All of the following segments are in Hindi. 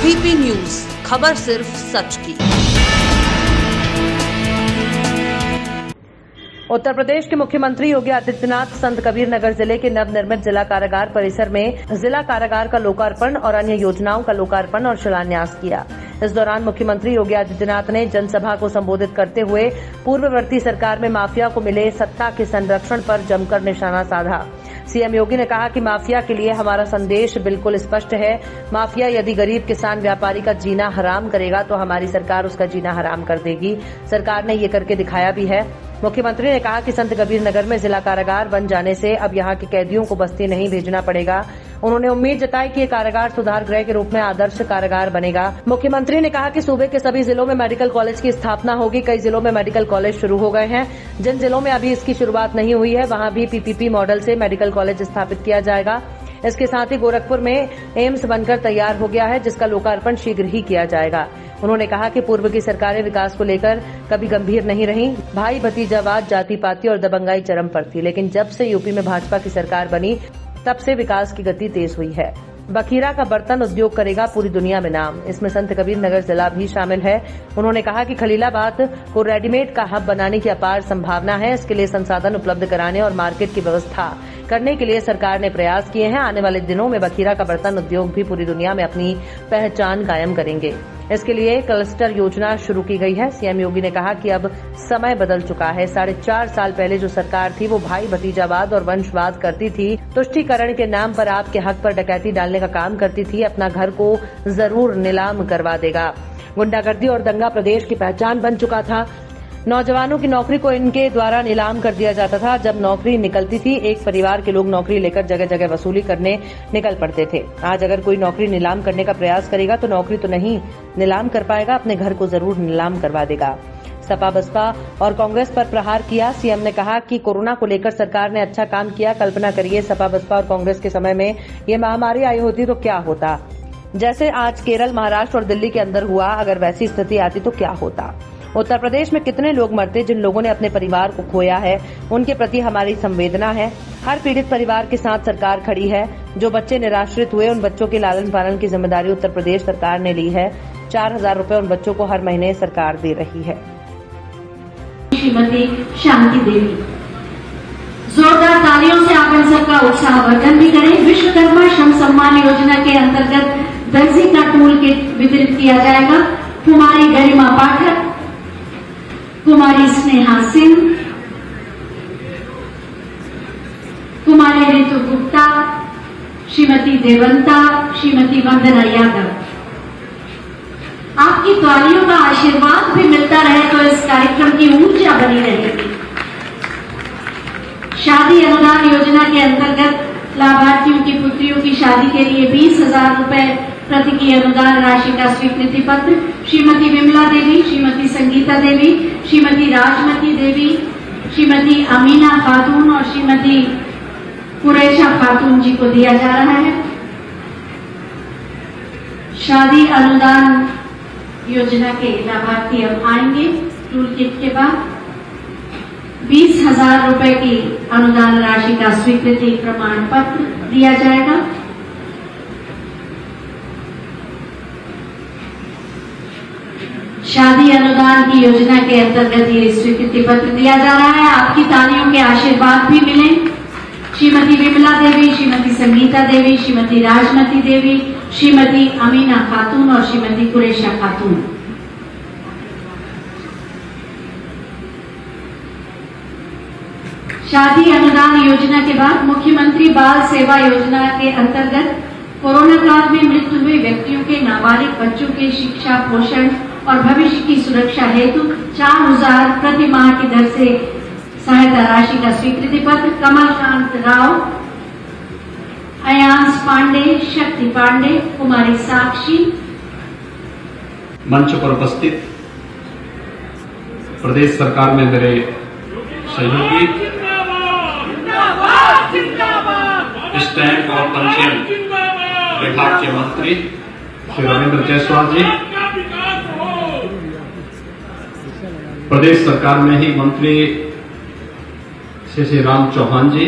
एबीपी न्यूज, खबर सिर्फ सच की। उत्तर प्रदेश के मुख्यमंत्री योगी आदित्यनाथ संत कबीर नगर जिले के नवनिर्मित जिला कारागार परिसर में जिला कारागार का लोकार्पण और अन्य योजनाओं का लोकार्पण और शिलान्यास किया। इस दौरान मुख्यमंत्री योगी आदित्यनाथ ने जनसभा को संबोधित करते हुए पूर्ववर्ती सरकार में माफिया को मिले सत्ता के संरक्षण पर जमकर निशाना साधा। सीएम योगी ने कहा कि माफिया के लिए हमारा संदेश बिल्कुल स्पष्ट है। माफिया यदि गरीब किसान व्यापारी का जीना हराम करेगा तो हमारी सरकार उसका जीना हराम कर देगी। सरकार ने ये करके दिखाया भी है। मुख्यमंत्री ने कहा कि संत कबीर नगर में जिला कारागार बन जाने से अब यहां के कैदियों को बस्ती नहीं भेजना पड़ेगा। उन्होंने उम्मीद जताई कि ये कारागार सुधार गृह के रूप में आदर्श कारागार बनेगा। मुख्यमंत्री ने कहा कि सूबे के सभी जिलों में मेडिकल कॉलेज की स्थापना होगी। कई जिलों में मेडिकल कॉलेज शुरू हो गए हैं। जिन जिलों में अभी इसकी शुरुआत नहीं हुई है वहां भी पीपीपी मॉडल से मेडिकल कॉलेज स्थापित किया जाएगा। इसके साथ ही गोरखपुर में एम्स बनकर तैयार हो गया है, जिसका लोकार्पण शीघ्र ही किया जाएगा। उन्होंने कहा कि पूर्व की सरकारें विकास को लेकर कभी गंभीर नहीं रहीं। भाई भतीजावाद, जाति पाति और दबंगाई चरम पर थी, लेकिन जब से यूपी में भाजपा की सरकार बनी तब से विकास की गति तेज हुई है। बखीरा का बर्तन उद्योग करेगा पूरी दुनिया में नाम। इसमें संत कबीर नगर जिला भी शामिल है। उन्होंने कहा कि खलीलाबाद को रेडीमेड का हब बनाने की अपार संभावना है। इसके लिए संसाधन उपलब्ध कराने और मार्केट की व्यवस्था करने के लिए सरकार ने प्रयास किए हैं। आने वाले दिनों में बखीरा का बर्तन उद्योग भी पूरी दुनिया में अपनी पहचान कायम करेंगे। इसके लिए क्लस्टर योजना शुरू की गई है। सीएम योगी ने कहा कि अब समय बदल चुका है। 4.5 साल पहले जो सरकार थी वो भाई भतीजावाद और वंशवाद करती थी। तुष्टीकरण के नाम पर आपके हक पर डकैती डालने का काम करती थी। अपना घर को जरूर नीलाम करवा देगा। गुंडागर्दी और दंगा प्रदेश की पहचान बन चुका था। नौजवानों की नौकरी को इनके द्वारा नीलाम कर दिया जाता था। जब नौकरी निकलती थी एक परिवार के लोग नौकरी लेकर जगह जगह वसूली करने निकल पड़ते थे। आज अगर कोई नौकरी नीलाम करने का प्रयास करेगा तो नौकरी तो नहीं नीलाम कर पाएगा, अपने घर को जरूर नीलाम करवा देगा। सपा बसपा और कांग्रेस पर प्रहार किया। सीएम ने कहा कि कोरोना को लेकर सरकार ने अच्छा काम किया। कल्पना करिए सपा बसपा और कांग्रेस के समय में ये महामारी आई होती तो क्या होता। जैसे आज केरल, महाराष्ट्र और दिल्ली के अंदर हुआ, अगर वैसी स्थिति आती तो क्या होता। उत्तर प्रदेश में कितने लोग मरते जिन लोगों ने अपने परिवार को खोया है। उनके प्रति हमारी संवेदना है। हर पीड़ित परिवार के साथ सरकार खड़ी है। जो बच्चे निराश्रित हुए उन बच्चों के लालन पालन की जिम्मेदारी उत्तर प्रदेश सरकार ने ली है। 4,000 रुपए उन बच्चों को हर महीने सरकार दे रही है। श्रीमती शांति देवी, जोरदार तालियों से आप इन सबका उत्साहवर्धन भी करें। विश्वकर्मा श्रम सम्मान योजना के अंतर्गत दर्जी का टूल किट वितरित किया जाएगा। कुमारी गरिमा पाठक, कुमारी स्नेहा सिंह, कुमारी ऋतु गुप्ता, श्रीमती देवंता, श्रीमती वंदना यादव। आपकी तालियों का आशीर्वाद भी मिलता रहे तो इस कार्यक्रम की ऊर्जा बनी रहेगी। शादी अनुदान योजना के अंतर्गत लाभार्थियों की पुत्रियों की शादी के लिए 20,000 रुपए प्रति की अनुदान राशि का स्वीकृति पत्र श्रीमती विमला देवी, श्रीमती संगीता देवी, श्रीमती राजमती देवी, श्रीमती अमीना खातून और श्रीमती कुरैशा खातून जी को दिया जा रहा है। शादी अनुदान योजना के लाभार्थी अब आएंगे। टूल किट के बाद 20,000 रुपए की अनुदान राशि का स्वीकृति प्रमाण पत्र दिया जाएगा। शादी अनुदान की योजना के अंतर्गत ये स्वीकृति पत्र दिया जा रहा है। आपकी तालियों के आशीर्वाद भी मिले। श्रीमती विमला देवी, श्रीमती संगीता देवी, श्रीमती राजमती देवी, श्रीमती अमीना खातून और श्रीमती कुरैशा खातून। शादी अनुदान योजना के बाद मुख्यमंत्री बाल सेवा योजना के अंतर्गत कोरोना काल में मृत्यु हुए व्यक्तियों के नाबालिग बच्चों के शिक्षा, पोषण और भविष्य की सुरक्षा हेतु 4,000 प्रति माह की दर से सहायता राशि का स्वीकृति पत्र कमलकांत राव, अयांश पांडे, शक्ति पांडे, कुमारी साक्षी। मंच पर उपस्थित प्रदेश सरकार में मेरे सहयोगी, स्टैम्प और पंजीयन विभाग के मंत्री श्री रविंद्र जायसवाल जी, प्रदेश सरकार में ही मंत्री श्री राम चौहान जी,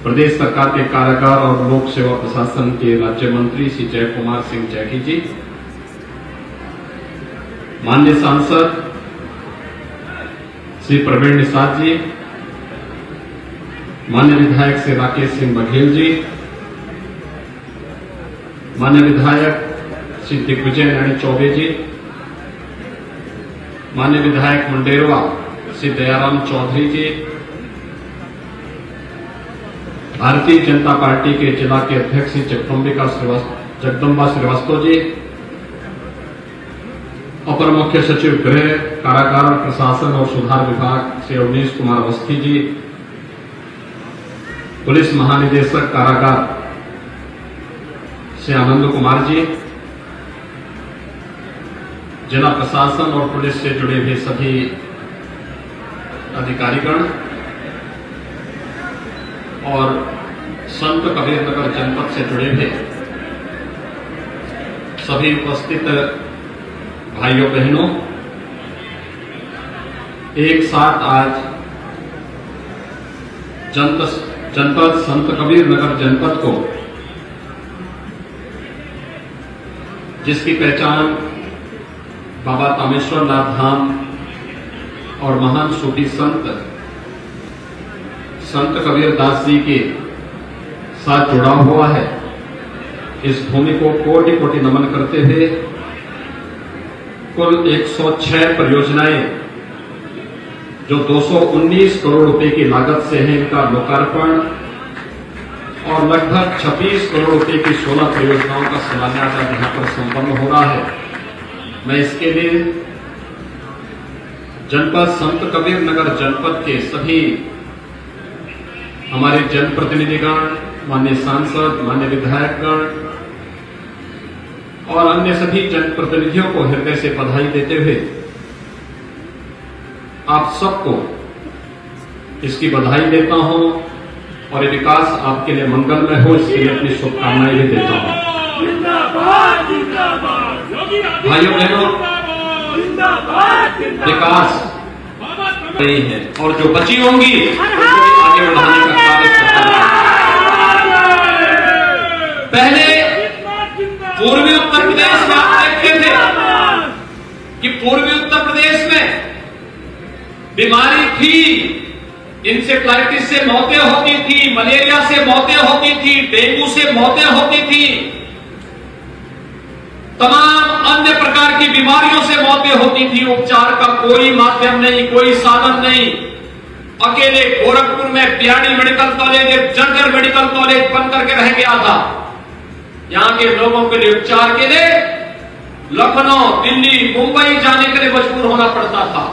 प्रदेश सरकार के कारागार और लोक सेवा प्रशासन के राज्य मंत्री श्री जय कुमार सिंह जैकी जी, माननीय सांसद श्री प्रवीण निषाद जी, माननीय विधायक श्री राकेश सिंह बघेल जी, माननीय विधायक श्री दिग्विजय नैनी चौबे जी, माननीय विधायक मुंडेरवा श्री दयाराम चौधरी जी, भारतीय जनता पार्टी के जिला के अध्यक्ष श्री जगदम्बा श्रीवास्तव जी, अपर मुख्य सचिव गृह, कारागार प्रशासन और सुधार विभाग श्री अवनीश कुमार अवस्थी जी, पुलिस महानिदेशक कारागार श्री आनंद कुमार जी, जिला प्रशासन और पुलिस से जुड़े हुए सभी अधिकारीगण और संत कबीरनगर जनपद से जुड़े हुए सभी उपस्थित भाइयों बहनों, एक साथ आज जनपद संत कबीरनगर जनपद को, जिसकी पहचान बाबा तामेश्वर नाथ धाम और महान सूफी संत कबीर दास जी के साथ जुड़ा हुआ है, इस भूमि को कोटि कोटि नमन करते हुए कुल 106 परियोजनाएं जो 219 करोड़ रुपए की लागत से है, इनका लोकार्पण और लगभग 26 करोड़ रुपए की 16 परियोजनाओं का शिलान्यास आज यहां पर संपन्न हो रहा है। मैं इसके लिए जनपद संत कबीरनगर जनपद के सभी हमारे जनप्रतिनिधिगण, माननीय सांसद, माननीय विधायकगण और अन्य सभी जनप्रतिनिधियों को हृदय से बधाई देते हुए आप सबको इसकी बधाई देता हूं और ये विकास आपके लिए मंगलमय हो, इसके लिए अपनी शुभकामनाएं भी देता हूं। भाइयों बहनों, विकास नहीं है और जो बची होंगी उसको आगे बढ़ाने का कार्य पहले पूर्वी उत्तर प्रदेश में आप देखते थे कि पूर्वी उत्तर प्रदेश में बीमारी थी, इंसेफ्लाइटिस से मौतें होती थी, मलेरिया से मौतें होती थी, डेंगू से मौतें होती थी, तमाम अन्य प्रकार की बीमारियों से मौतें होती थी। उपचार का कोई माध्यम नहीं, कोई साधन नहीं। अकेले गोरखपुर में बीआरडी मेडिकल कॉलेज एक जर्जर मेडिकल कॉलेज बन करके रह गया था। यहां के लोगों के लिए उपचार के लिए लखनऊ, दिल्ली, मुंबई जाने के लिए मजबूर होना पड़ता था।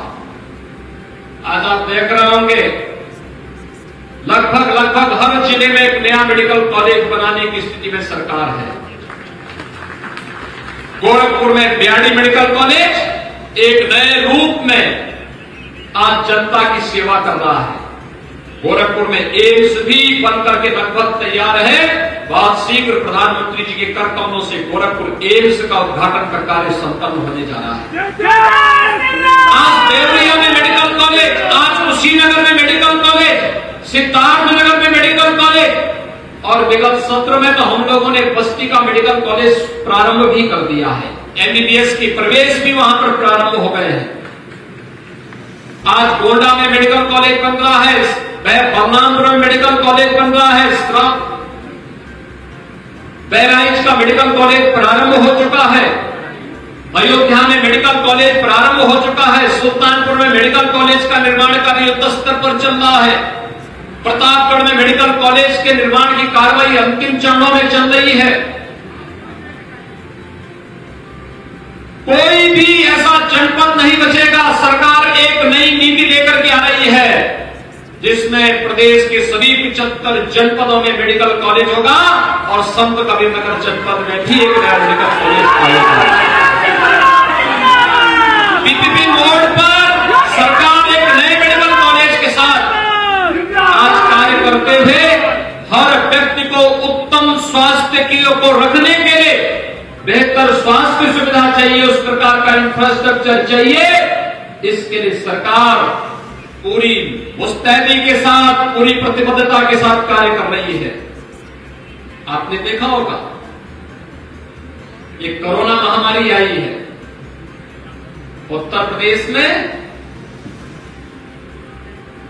आज आप देख रहे होंगे लगभग हर जिले में एक नया मेडिकल कॉलेज बनाने की स्थिति में सरकार है। गोरखपुर में बीआरडी मेडिकल कॉलेज एक नए रूप में आज जनता की सेवा कर रहा है। गोरखपुर में एम्स भी बनकर के लगभग तैयार है। बहुत शीघ्र प्रधानमंत्री जी के कर कमलों से गोरखपुर एम्स का उद्घाटन का कार्य संपन्न होने जा रहा है। आज देवरिया में मेडिकल कॉलेज, आज कुशीनगर में मेडिकल कॉलेज, सिद्धार्थनगर में मेडिकल कॉलेज और विगत सत्र में तो हम लोगों ने बस्ती का मेडिकल कॉलेज प्रारंभ भी कर दिया है। एमबीबीएस की प्रवेश भी वहां पर प्रारंभ हो गए हैं। आज गोंडा में मेडिकल कॉलेज बन रहा है, बलरामपुर में मेडिकल कॉलेज बन रहा है, बहराइच का मेडिकल कॉलेज प्रारंभ हो चुका है, अयोध्या में मेडिकल कॉलेज प्रारंभ हो चुका है, सुल्तानपुर में मेडिकल कॉलेज का निर्माण कार्य युद्ध स्तर पर चल रहा है, प्रतापगढ़ में मेडिकल कॉलेज के निर्माण की कार्रवाई अंतिम चरणों में चल रही है। कोई भी ऐसा जनपद नहीं बचेगा। सरकार एक नई नीति लेकर के आ रही है जिसमें प्रदेश के सभी 75 जनपदों में मेडिकल कॉलेज होगा और संत कबीरनगर जनपद में भी एक नया मेडिकल कॉलेज आएगा। पीपीपी मोड पर सरकार एक नए मेडिकल कॉलेज के साथ आज कार्य करते हुए हर व्यक्ति को उत्तम स्वास्थ्य को रखने के लिए बेहतर स्वास्थ्य सुविधा चाहिए, उस प्रकार का इंफ्रास्ट्रक्चर चाहिए। इसके लिए सरकार पूरी मुस्तैदी के साथ, पूरी प्रतिबद्धता के साथ कार्य कर रही है। आपने देखा होगा ये कोरोना महामारी आई है, उत्तर प्रदेश में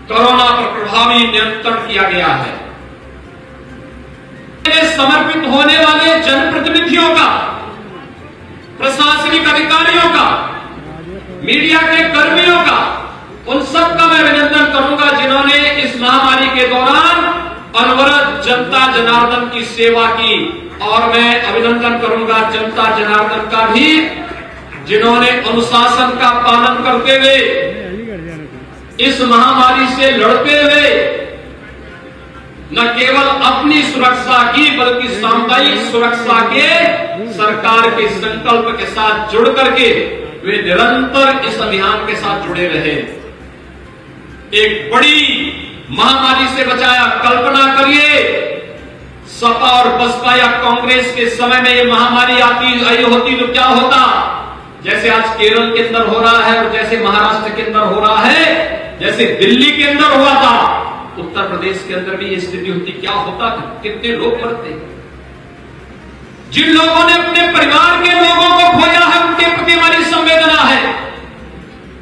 कोरोना पर प्रभावी नियंत्रण किया गया है। समर्पित होने वाले जनप्रतिनिधियों का, प्रशासनिक अधिकारियों का, मीडिया के कर्मियों का, उन सबका मैं अभिनंदन करूंगा जिन्होंने इस महामारी के दौरान अनवरत जनता जनार्दन की सेवा की। और मैं अभिनंदन करूंगा जनता जनार्दन का भी जिन्होंने अनुशासन का पालन करते हुए इस महामारी से लड़ते हुए न केवल अपनी सुरक्षा की बल्कि सामुदायिक सुरक्षा के सरकार के संकल्प के साथ जुड़ करके वे निरंतर इस अभियान के साथ जुड़े रहे। एक बड़ी महामारी से बचाया। कल्पना करिए सपा और बसपा या कांग्रेस के समय में ये महामारी आई होती तो क्या होता। जैसे आज केरल के अंदर हो रहा है और जैसे महाराष्ट्र के अंदर हो रहा है, जैसे दिल्ली के अंदर हुआ था, उत्तर प्रदेश के अंदर भी ये स्थिति होती, क्या होता, कितने लोग मरते। जिन लोगों ने अपने परिवार के लोगों को खोया है उनके प्रति हमारी संवेदना है,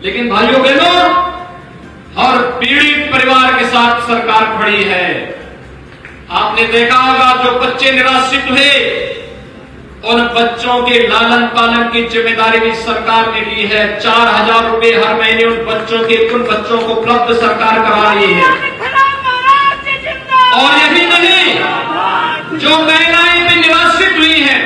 लेकिन भाइयों बहनों और पीड़ित परिवार के साथ सरकार खड़ी है। आपने देखा होगा जो बच्चे निराश्रित हुए उन बच्चों के लालन पालन की जिम्मेदारी भी सरकार ने ली है। 4,000 रुपए हर महीने उन बच्चों को उपलब्ध सरकार करा रही है। और यही नहीं, जो महिलाएं भी निराश्रित हुई हैं,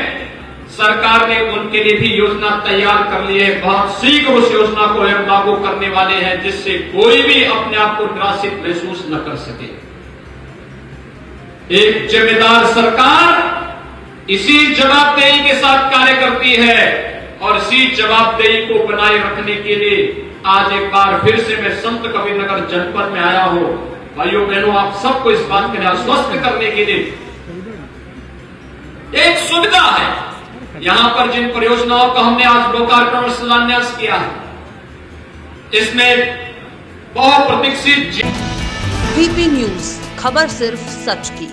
सरकार ने उनके लिए भी योजना तैयार कर ली है। बहुत शीघ्र उस योजना को हम लागू करने वाले हैं जिससे कोई भी अपने आप को निराश्रित महसूस न कर सके। एक जिम्मेदार सरकार इसी जवाबदेही के साथ कार्य करती है और इसी जवाबदेही को बनाए रखने के लिए आज एक बार फिर से मैं संत कबीरनगर जनपद में आया हूं। भाइयों बहनों, आप सबको इस बात के लिए आश्वस्त करने के लिए एक सुविधा है। यहां पर जिन परियोजनाओं का हमने आज लोकार्पण और शिलान्यास किया है, इसमें बहुप्रतीक्षित वीपी न्यूज, खबर सिर्फ सच की।